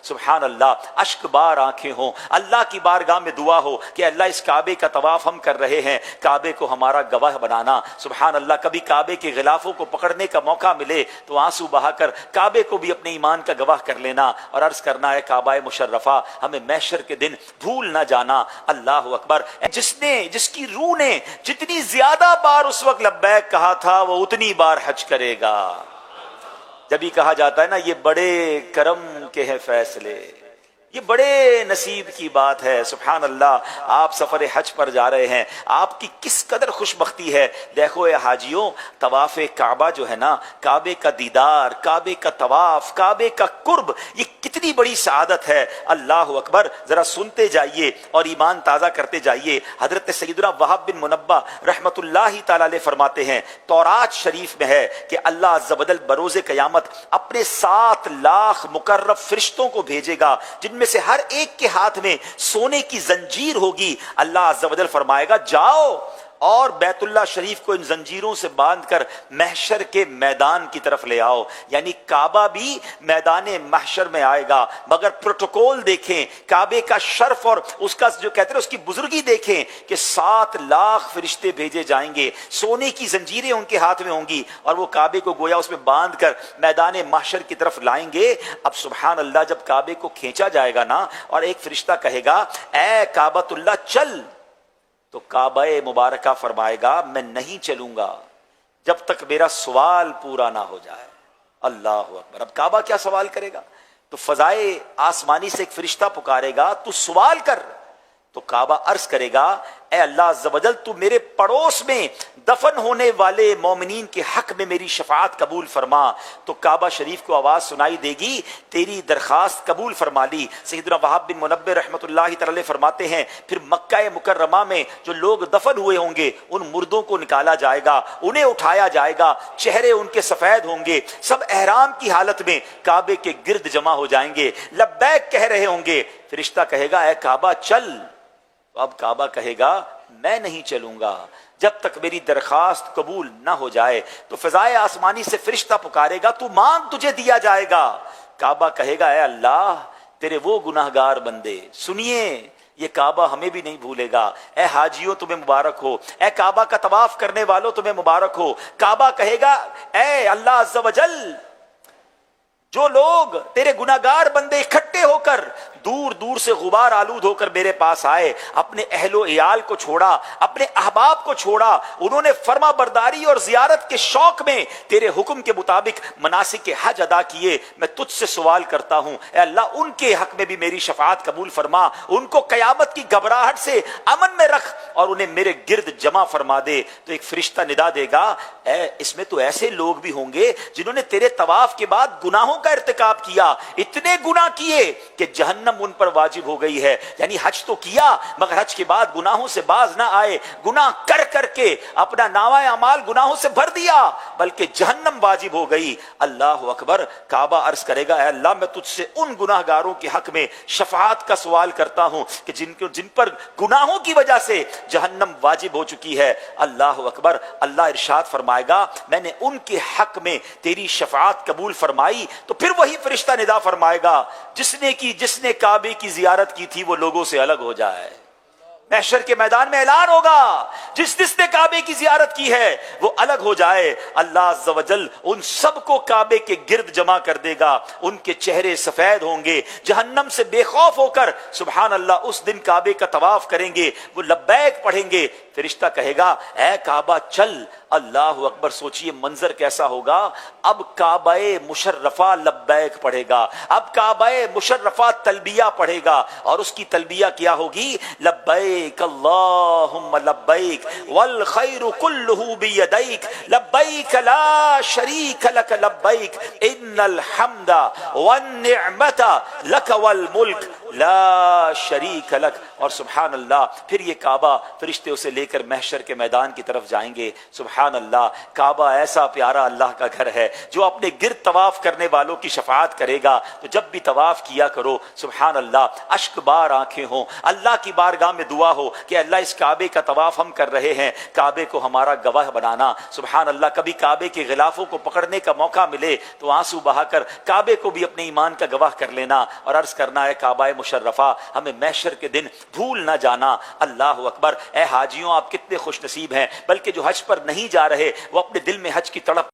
سبحان اللہ، اشک بار آنکھیں ہوں، اللہ کی بارگاہ میں دعا ہو کہ اللہ اس کعبے کا طواف ہم کر رہے ہیں، کعبے کو ہمارا گواہ بنانا۔ سبحان اللہ، کبھی کعبے کے غلافوں کو پکڑنے کا موقع ملے تو آنسو بہا کر کعبے کو بھی اپنے ایمان کا گواہ کر لینا اور عرض کرنا ہے کعبہ مشرفہ ہمیں محشر کے دن بھول نہ جانا۔ اللہ اکبر۔ جس کی روح نے جتنی زیادہ بار اس وقت لبیک کہا تھا وہ اتنی بار حج کرے گا۔ جب ہی کہا جاتا ہے نا یہ بڑے کرم کے ہیں فیصلے، یہ بڑے نصیب کی بات ہے۔ سبحان اللہ، آپ سفر حج پر جا رہے ہیں، آپ کی کس قدر خوش بختی ہے۔ دیکھو اے حاجیوں، طواف کعبہ جو ہے نا، کعبے کا دیدار، کعبے کا طواف، کعبے کا قرب، یہ کتنی بڑی سعادت ہے۔ اللہ اکبر۔ ذرا سنتے جائیے اور ایمان تازہ کرتے جائیے۔ حضرت سیدنا وہب بن منبہ رحمت اللہ تعالی علیہ فرماتے ہیں، تورات شریف میں ہے کہ اللہ عز و جل بروز قیامت اپنے 7 لاکھ مقرب فرشتوں کو بھیجے گا، جن میں سے ہر ایک کے ہاتھ میں سونے کی زنجیر ہوگی۔ اللہ عز و جل فرمائے گا جاؤ اور بیت اللہ شریف کو ان زنجیروں سے باندھ کر محشر کے میدان کی طرف لے آؤ۔ یعنی کعبہ بھی میدان محشر میں آئے گا، مگر پروٹوکول دیکھیں، کعبے کا شرف اور اس کا جو کہتے ہیں اس کی بزرگی دیکھیں کہ 7 لاکھ فرشتے بھیجے جائیں گے، سونے کی زنجیریں ان کے ہاتھ میں ہوں گی اور وہ کعبے کو گویا اس میں باندھ کر میدان محشر کی طرف لائیں گے۔ اب سبحان اللہ، جب کعبے کو کھینچا جائے گا نا اور ایک فرشتہ کہے گا اے کعبۃ اللہ چل، تو کعبہ مبارکہ فرمائے گا میں نہیں چلوں گا جب تک میرا سوال پورا نہ ہو جائے۔ اللہ اکبر۔ اب کعبہ کیا سوال کرے گا؟ تو فضائے آسمانی سے ایک فرشتہ پکارے گا تو سوال کر، تو کعبہ عرض کرے گا اے اللہ عز و جل تو میرے پڑوس میں دفن ہونے والے مومنین کے حق میں میری شفاعت قبول فرما۔ تو کعبہ شریف کو آواز سنائی دے گی تیری درخواست قبول فرما لی۔ سیدنا وہب بن منبہ رحمۃ اللہ تعالی فرماتے ہیں پھر مکہ مکرمہ میں جو لوگ دفن ہوئے ہوں گے ان مردوں کو نکالا جائے گا، انہیں اٹھایا جائے گا، چہرے ان کے سفید ہوں گے، سب احرام کی حالت میں کعبے کے گرد جمع ہو جائیں گے، لبیک کہہ رہے ہوں گے۔ فرشتہ کہے گا اے کعبہ چل، تو اب کعبہ کہے گا میں نہیں چلوں گا جب تک میری درخواست قبول نہ ہو جائے۔ تو فضائے آسمانی سے فرشتہ پکارے گا تو مانگ تجھے دیا جائے گا۔ کعبہ کہے گا اے اللہ تیرے وہ گناہگار بندے، سنیے یہ کعبہ ہمیں بھی نہیں بھولے گا۔ اے حاجیوں تمہیں مبارک ہو، اے کعبہ کا طواف کرنے والوں تمہیں مبارک ہو۔ کعبہ کہے گا اے اللہ عز و جل جو لوگ تیرے گناہگار بندے اکٹھے ہو کر دور دور سے غبار آلود ہو کر میرے پاس آئے، اپنے اہل و عیال کو چھوڑا، اپنے احباب کو چھوڑا، انہوں نے فرما برداری اور زیارت کے شوق میں تیرے حکم کے مطابق مناسک حج ادا کیے، میں تجھ سے سوال کرتا ہوں اے اللہ ان کے حق میں بھی میری شفاعت قبول فرما، ان کو قیامت کی گھبراہٹ سے امن میں رکھ اور انہیں میرے گرد جمع فرما دے۔ تو ایک فرشتہ ندا دے گا اے اس میں تو ایسے لوگ بھی ہوں گے جنہوں نے تیرے طواف کے بعد گناہوں کا ارتکاب کیا، اتنے گناہ کیے کہ جہنم ان پر واجب ہو گئی ہے۔ یعنی حج تو کیا مگر حج کے بعد گناہوں سے باز نہ آئے، گناہ کر کر کے اپنا نامہ اعمال گناہوں سے بھر دیا بلکہ جہنم واجب ہو گئی۔ اللہ اکبر۔ کعبہ عرض کرے گا اے اللہ میں تجھ سے ان گناہگاروں کے حق میں شفاعت کا سوال کرتا ہوں کہ جن پر گناہوں کی وجہ سے جہنم واجب ہو چکی ہے۔ اللہ اکبر۔ اللہ ارشاد فرمائے گا میں نے ان کے حق میں تیری شفاعت قبول فرمائی، تو پھر وہی فرشتہ ندا فرمائے گا جس نے کعبے کی زیارت کی تھی وہ لوگوں سے الگ ہو جائے۔ محشر کے میدان میں اعلان ہوگا جس نے کعبے کی زیارت کی ہے وہ الگ ہو جائے۔ اللہ عز و جل ان سب کو کعبے کے گرد جمع کر دے گا، ان کے چہرے سفید ہوں گے، جہنم سے بے خوف ہو کر سبحان اللہ اس دن کعبے کا طواف کریں گے، وہ لبیک پڑھیں گے۔ فرشتہ کہے گا اے کعبہ چل۔ اللہ اکبر۔ سوچئے منظر کیسا ہوگا۔ اب کعبہ مشرفہ لبیک پڑھے گا، اب کعبہ مشرفہ تلبیہ پڑھے گا اور اس کی تلبیہ کیا ہوگی؟ لبیک اللہم لبیک والخیر کلہ بیدیک لبیک لا شریک لک لبیک ان الحمد والنعمت لک والملک لا شریک لک۔ اور سبحان اللہ پھر یہ کعبہ فرشتے اسے لے کر محشر کے میدان کی طرف جائیں گے۔ سبحان سبحان اللہ، کعبہ ایسا پیارا اللہ کا گھر ہے جو اپنے گرد طواف کرنے والوں کی شفاعت کرے گا۔ تو جب بھی طواف کیا کرو سبحان اللہ، اشک بار آنکھیں ہوں، اللہ کی بارگاہ میں دعا ہو کہ اللہ اس کعبے کا طواف ہم کر رہے ہیں، کعبے کو ہمارا گواہ بنانا۔ سبحان اللہ، کبھی کعبے کے غلافوں کو پکڑنے کا موقع ملے تو آنسو بہا کر کعبے کو بھی اپنے ایمان کا گواہ کر لینا اور عرض کرنا ہے کعبہ مشرفہ ہمیں محشر کے دن بھول نہ جانا۔ اللہ اکبر۔ اے حاجیوں، آپ کتنے خوش نصیب ہیں، بلکہ جو حج پر نہیں جا رہے وہ اپنے دل میں حج کی تڑپ